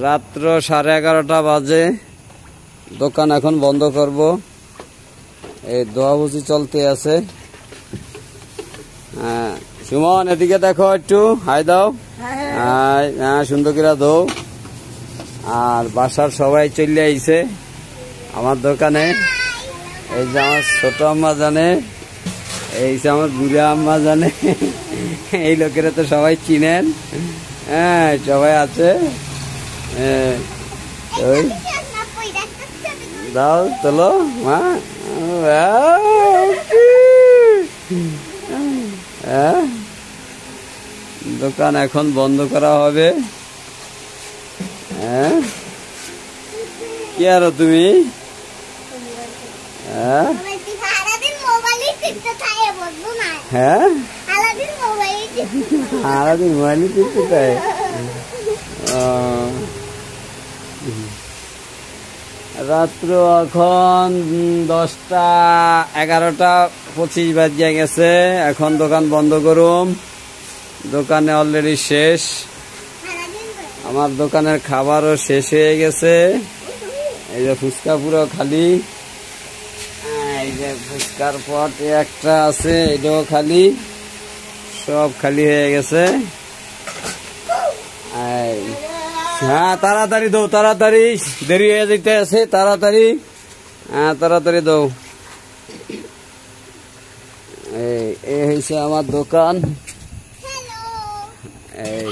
রাত্র 11:30 বাজে। দোকান এখন বন্ধ করব। এই দোয়াবুজি চলতে আছে। সুমন এদিকে দেখো, একটু হাই দাও। হ্যাঁ, সুন্দর করে দাও। আর বাসার সবাই চলে আইছে আমার দোকানে। এই যে আমার ছোট আম্মা জানে, এই যে আমার বুড়া আম্মা জানে। এই লোকেরা তো সবাই চিনেন। হ্যাঁ, সবাই আছে। ওই দাও, তোলো মা। দোকান এখন বন্ধ করা হবে। হ্যাঁ, কি আরো তুমি? হ্যাঁ, সারাদিন মোবাইলই টিপতে চাই। রাত্র এখন 11:25 বাজিয়ে গেছে। এখন দোকান বন্ধ করুম। দোকানে অলরেডি শেষ। আমার দোকানের খাবারও শেষ হয়ে গেছে। এই যে ফুচকা পুরো খালি। এই যে ফুচকার পট একটা আছে, এটাও খালি। সব খালি হয়ে গেছে। হ্যাঁ, তাড়াতাড়ি দাও, তাড়াতাড়ি, দেরি হয়ে যেতে আছে। তাড়াতাড়ি, হ্যাঁ তাড়াতাড়ি দাও। এই হয়েছে আমার দোকান। এই